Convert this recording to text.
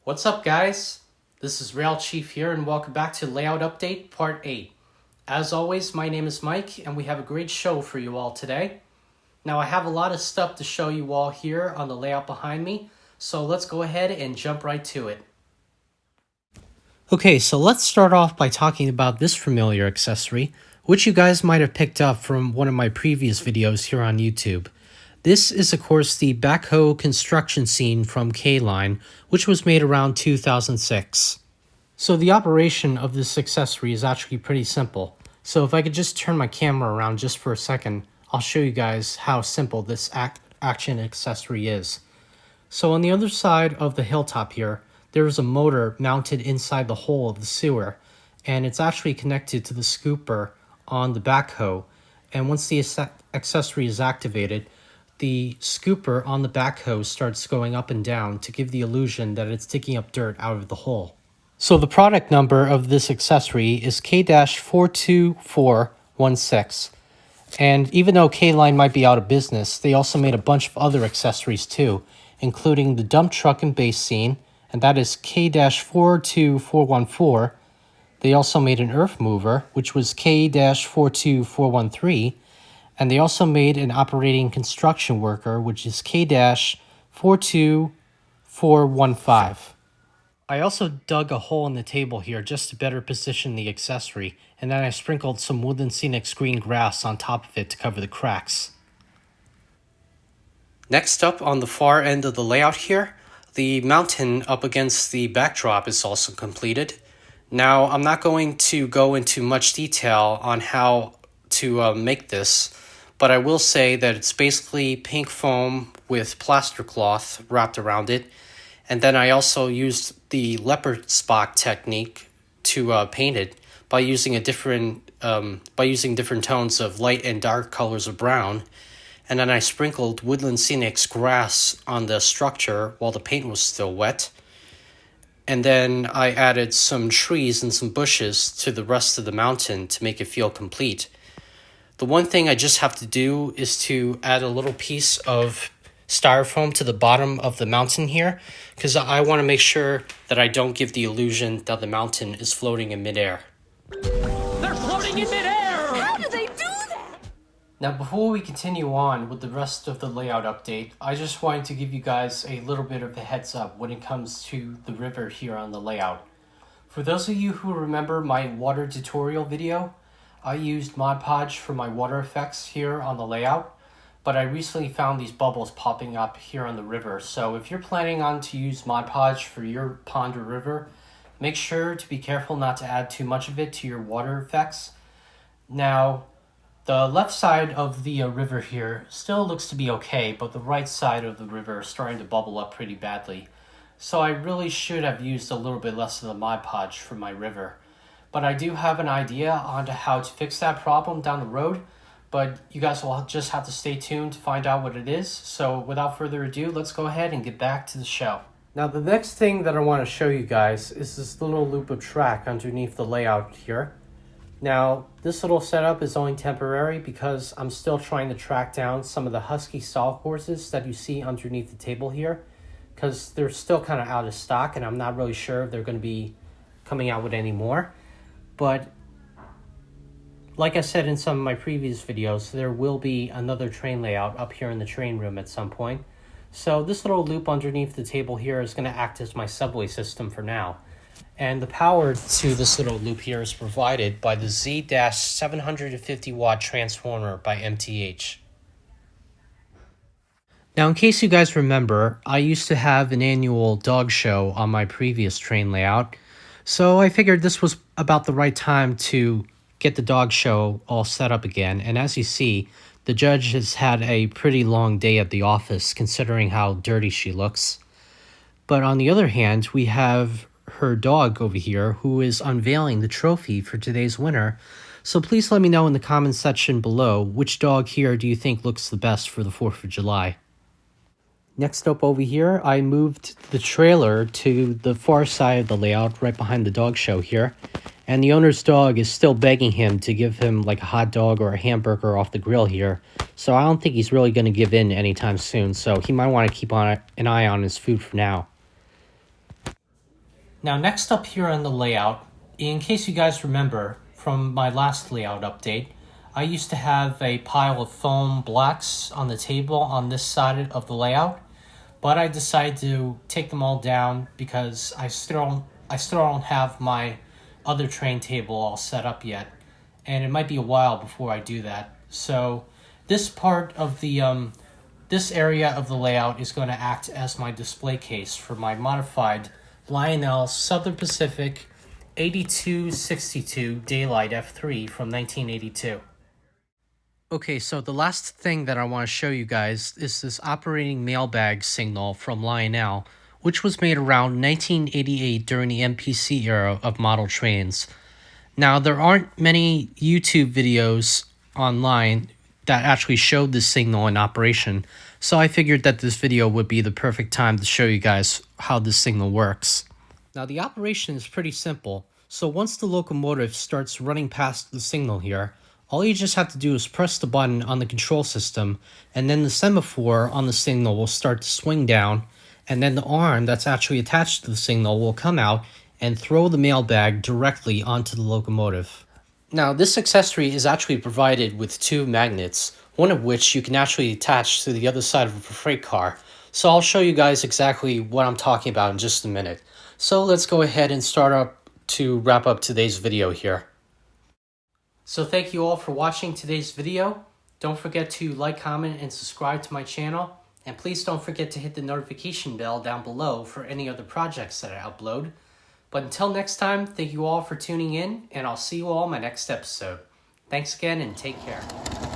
What's up, guys? This is Rail Chief here, and welcome back to Layout Update Part 8. As always, my name is Mike, and we have a great show for you all today. Now, I have a lot of stuff to show you all here on the layout behind me, so let's go ahead and jump right to it. Okay, so let's start off by talking about this familiar accessory, which you guys might have picked up from one of my previous videos here on YouTube. This is, of course, the backhoe construction scene from K-Line, which was made around 2006. So the operation of this accessory is actually pretty simple. So if I could just turn my camera around just for a second, I'll show you guys how simple this action accessory is. So on the other side of the hilltop here, there is a motor mounted inside the hole of the sewer, and it's actually connected to the scooper on the backhoe. And once the accessory is activated, the scooper on the backhoe starts going up and down to give the illusion that it's digging up dirt out of the hole. So the product number of this accessory is K-42416. And even though K-Line might be out of business, they also made a bunch of other accessories too, including the dump truck and base scene, and that is K-42414. They also made an earth mover, which was K-42413. And they also made an operating construction worker, which is K-42415. I also dug a hole in the table here just to better position the accessory, and then I sprinkled some Woodland Scenics green grass on top of it to cover the cracks. Next up on the far end of the layout here, the mountain up against the backdrop is also completed. Now, I'm not going to go into much detail on how to make this, but I will say that it's basically pink foam with plaster cloth wrapped around it. And then I also used the leopard spot technique to paint it by using different tones of light and dark colors of brown. And then I sprinkled Woodland Scenics grass on the structure while the paint was still wet. And then I added some trees and some bushes to the rest of the mountain to make it feel complete. The one thing I just have to do is to add a little piece of styrofoam to the bottom of the mountain here, because I want to make sure that I don't give the illusion that the mountain is floating in midair. They're floating in midair! How do they do that? Now, before we continue on with the rest of the layout update, I just wanted to give you guys a little bit of a heads up when it comes to the river here on the layout. For those of you who remember my water tutorial video, I used Mod Podge for my water effects here on the layout, but I recently found these bubbles popping up here on the river. So if you're planning on to use Mod Podge for your pond or river, make sure to be careful not to add too much of it to your water effects. Now, the left side of the river here still looks to be okay, but the right side of the river is starting to bubble up pretty badly. So I really should have used a little bit less of the Mod Podge for my river. But I do have an idea on how to fix that problem down the road, but you guys will just have to stay tuned to find out what it is. So without further ado, let's go ahead and get back to the show. Now, the next thing that I want to show you guys is this little loop of track underneath the layout here. Now, this little setup is only temporary because I'm still trying to track down some of the Husky sawhorses that you see underneath the table here, because they're still kind of out of stock and I'm not really sure if they're going to be coming out with any more. But like I said in some of my previous videos, there will be another train layout up here in the train room at some point. So this little loop underneath the table here is going to act as my subway system for now. And the power to this little loop here is provided by the Z-750 watt transformer by MTH. Now, in case you guys remember, I used to have an annual dog show on my previous train layout. So I figured this was about the right time to get the dog show all set up again. And as you see, the judge has had a pretty long day at the office considering how dirty she looks. But on the other hand, we have her dog over here who is unveiling the trophy for today's winner. So please let me know in the comments section below which dog here do you think looks the best for the 4th of July. Next up over here, I moved the trailer to the far side of the layout, right behind the dog show here. And the owner's dog is still begging him to give him like a hot dog or a hamburger off the grill here. So I don't think he's really going to give in anytime soon. So he might want to keep an eye on his food for now. Now next up here on the layout, in case you guys remember from my last layout update, I used to have a pile of foam blocks on the table on this side of the layout, but I decided to take them all down because I still don't have my other train table all set up yet, and it might be a while before I do that. So this part of the this area of the layout is going to act as my display case for my modified Lionel Southern Pacific 8262 Daylight F3 from 1982. Okay, so the last thing that I want to show you guys is this operating mailbag signal from Lionel, which was made around 1988 during the MPC era of model trains. Now, there aren't many YouTube videos online that actually showed this signal in operation, so I figured that this video would be the perfect time to show you guys how this signal works. Now, the operation is pretty simple, so once the locomotive starts running past the signal here, all you just have to do is press the button on the control system, and then the semaphore on the signal will start to swing down, and then the arm that's actually attached to the signal will come out and throw the mailbag directly onto the locomotive. Now, this accessory is actually provided with two magnets, one of which you can actually attach to the other side of a freight car. So I'll show you guys exactly what I'm talking about in just a minute. So let's go ahead and start up to wrap up today's video here. So thank you all for watching today's video. Don't forget to like, comment, and subscribe to my channel. And please don't forget to hit the notification bell down below for any other projects that I upload. But until next time, thank you all for tuning in, and I'll see you all in my next episode. Thanks again, and take care.